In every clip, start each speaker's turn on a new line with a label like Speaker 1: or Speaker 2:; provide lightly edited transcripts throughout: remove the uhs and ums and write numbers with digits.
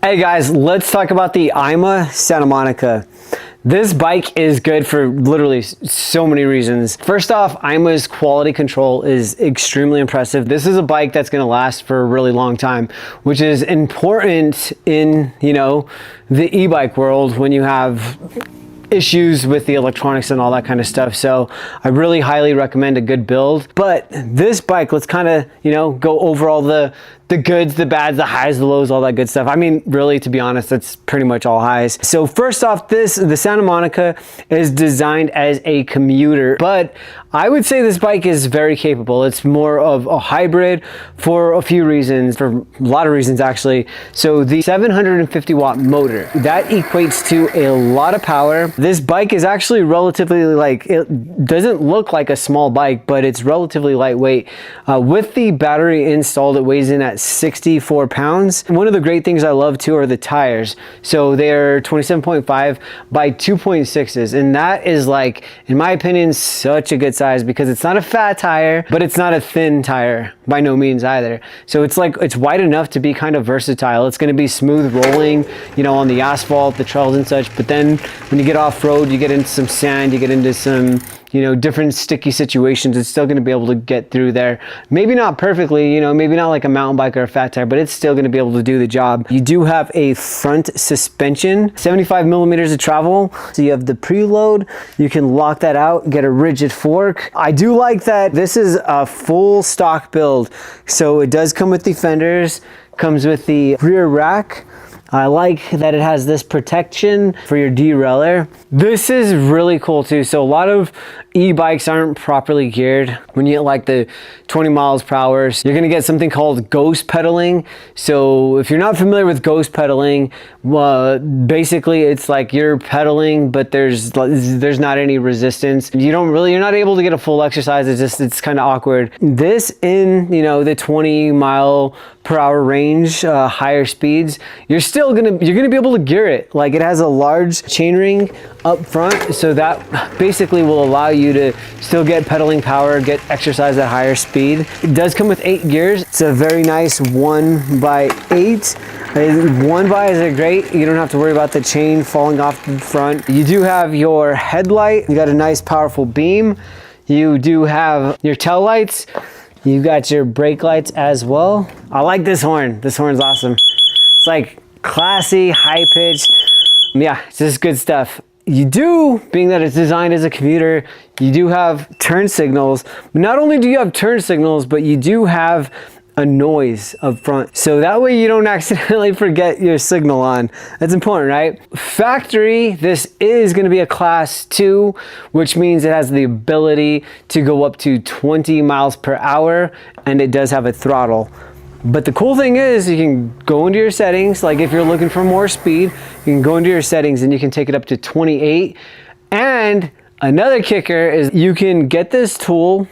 Speaker 1: Hey guys, let's talk about the AIMA Santa Monica. This bike is good for literally so many reasons. First off, AIMA's quality control is extremely impressive. This is a bike that's going to last for a really long time, which is important in, the e-bike world when you have issues with the electronics and all that kind of stuff. So I really highly recommend a good build. But this bike, let's kind of, go over all the goods, the bads, the highs, the lows, all that good stuff. I mean, really, to be honest, that's pretty much all highs. So first off, the Santa Monica is designed as a commuter, but I would say this bike is very capable. It's more of a hybrid for a few reasons, for a lot of reasons actually. So the 750 watt motor, that equates to a lot of power. This bike is actually relatively it doesn't look like a small bike, but it's relatively lightweight. With the battery installed, it weighs in at 64 pounds. One of the great things I love too are the tires. So they're 27.5 by 2.6s, and that is, in my opinion, such a good size because it's not a fat tire, but it's not a thin tire by no means either. So it's wide enough to be kind of versatile. It's going to be smooth rolling, on the asphalt, the trails and such, but then when you get off-road, you get into some sand, you get into some different sticky situations, it's still going to be able to get through there. Maybe not perfectly, maybe not like a mountain bike or a fat tire, but it's still going to be able to do the job. You do have a front suspension, 75 millimeters of travel. So you have the preload, you can lock that out, get a rigid fork. I do like that this is a full stock build. So it does come with the fenders, comes with the rear rack. I like that it has this protection for your derailleur. This is really cool too. So a lot of e-bikes aren't properly geared. When you hit the 20 miles per hour, you're gonna get something called ghost pedaling. So if you're not familiar with ghost pedaling, basically it's like you're pedaling, but there's not any resistance. You're not able to get a full exercise. It's kind of awkward. This in, the 20 mile per hour range, higher speeds, you're gonna be able to gear it. It has a large chainring up front, so that basically will allow you to still get pedaling power, get exercise at higher speed. It does come with 8 gears. It's a very nice 1x8. 1x is great. You don't have to worry about the chain falling off the front. You do have your headlight. You got a nice powerful beam. You do have your tail lights. You got your brake lights as well. I like this horn. This horn's awesome. It's classy, high pitch. Yeah, it's just good stuff. You do, being that it's designed as a commuter, you do have turn signals. But not only do you have turn signals, but you do have a noise up front. So that way you don't accidentally forget your signal on. That's important, right? Factory, this is going to be a class 2, which means it has the ability to go up to 20 miles per hour, and it does have a throttle. But the cool thing is you can go into your settings, if you're looking for more speed, you can go into your settings and you can take it up to 28. And another kicker is you can get this tool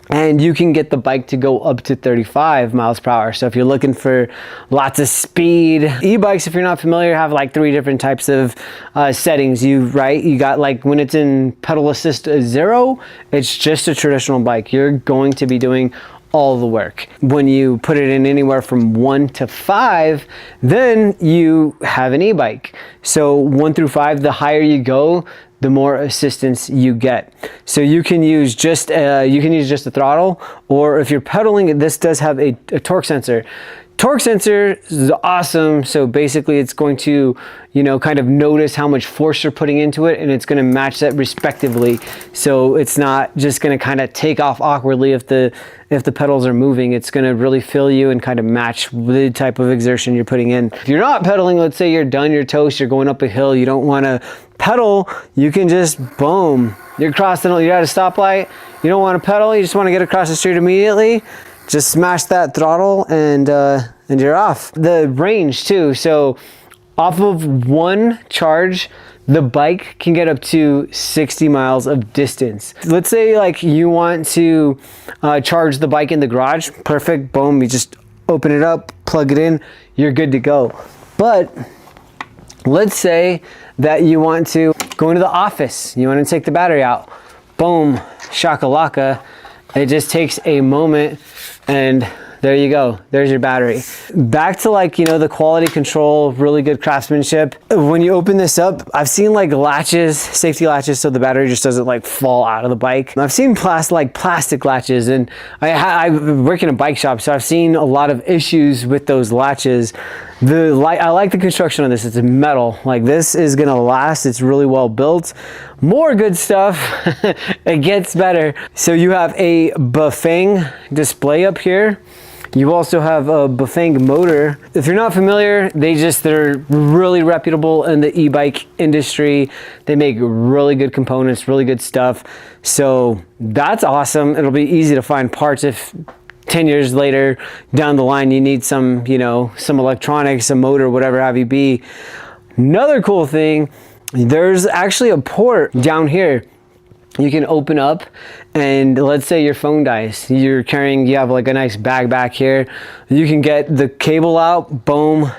Speaker 1: and you can get the bike to go up to 35 miles per hour. So if you're looking for lots of speed, e-bikes, if you're not familiar, have 3 different types of settings. You got when it's in pedal assist 0, it's just a traditional bike. You're going to be doing all the work. When you put it in anywhere from 1 to 5, then you have an e-bike. So 1 through 5, the higher you go, the more assistance you get. So you can use just a throttle, or if you're pedaling, this does have a torque sensor. Torque sensor is awesome. So basically it's going to, kind of notice how much force you're putting into it, and it's going to match that respectively. So it's not just going to kind of take off awkwardly if the pedals are moving. It's going to really feel you and kind of match the type of exertion you're putting in. If you're not pedaling, let's say you're done, you're toast, you're going up a hill, you don't want to pedal, you can just boom, you're at a stoplight, you don't want to pedal, you just want to get across the street immediately. Just smash that throttle and you're off. The range too, so off of one charge, the bike can get up to 60 miles of distance. Let's say you want to charge the bike in the garage, perfect, boom, you just open it up, plug it in, you're good to go. But let's say that you want to go into the office, you want to take the battery out, boom, shakalaka. It just takes a moment and There you go. There's your battery. Back to like, you know, the quality control, really good craftsmanship. When you open this up, I've seen like latches, safety latches, so the battery just doesn't like fall out of the bike. I've seen plastic latches, and I work in a bike shop, so I've seen a lot of issues with those latches. I like the construction on this. It's metal. Like, this is gonna last. It's really well built. More good stuff. It gets better. So you have a Bafang display up here. You also have a Bafang motor. If you're not familiar, they're really reputable in the e-bike industry. They make really good components, really good stuff. So that's awesome. It'll be easy to find parts if 10 years later down the line you need some, you know, some electronics, a motor, whatever have you be. Another cool thing, there's actually a port down here you can open up, and let's say your phone dies, you have like a nice bag back here, you can get the cable out, boom,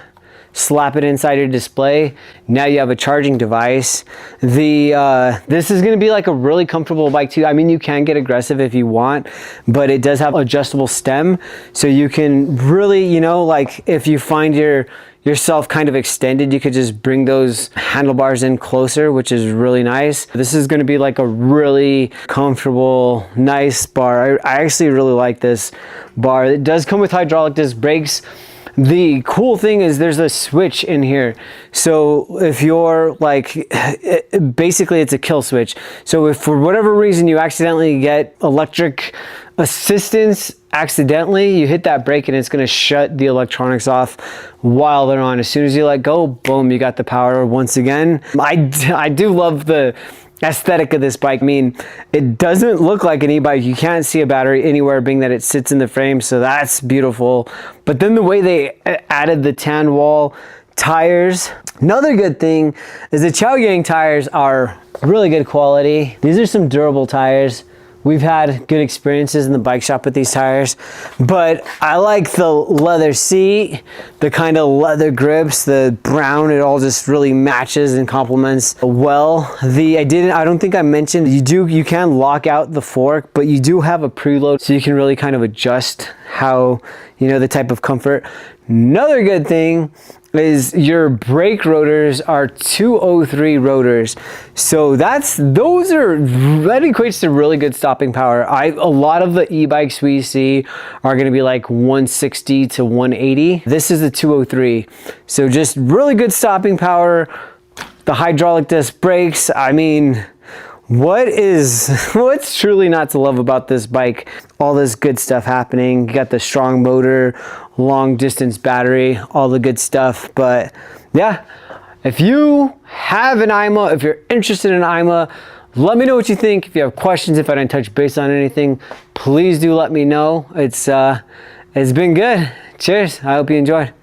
Speaker 1: slap it inside your display. Now you have a charging device. This is going to be like a really comfortable bike too. I mean, you can get aggressive if you want, but it does have adjustable stem, so you can really, you know, like if you find yourself kind of extended, you could just bring those handlebars in closer, which is really nice. This is going to be like a really comfortable, nice bar. I actually really like this bar. It does come with hydraulic disc brakes. The cool thing is there's a switch in here. So if you're like, basically it's a kill switch. So if for whatever reason you accidentally get electric assistance accidentally, you hit that brake and it's going to shut the electronics off while they're on. As soon as you let go, boom, you got the power once again. I do love the aesthetic of this bike. I mean, it doesn't look like an e-bike. You can't see a battery anywhere, being that it sits in the frame, so that's beautiful. But then the way they added the tan wall tires. Another good thing is the Chaoyang tires are really good quality. These are some durable tires. We've had good experiences in the bike shop with these tires, but I like the leather seat, the kind of leather grips, the brown, it all just really matches and complements well. I don't think I mentioned, you can lock out the fork, but you do have a preload, so you can really kind of adjust how, you know, the type of comfort. Another good thing is your brake rotors are 203 rotors, so that equates to really good stopping power. A lot of the e-bikes we see are going to be like 160 to 180. This is the 203, so just really good stopping power. The hydraulic disc brakes, I mean, what's truly not to love about this bike? All this good stuff happening. You got the strong motor, long distance battery, all the good stuff. But yeah, if you have an AIMA, if you're interested in AIMA, let me know what you think. If you have questions, if I didn't touch base on anything, please do let me know. It's been good. Cheers. I hope you enjoyed.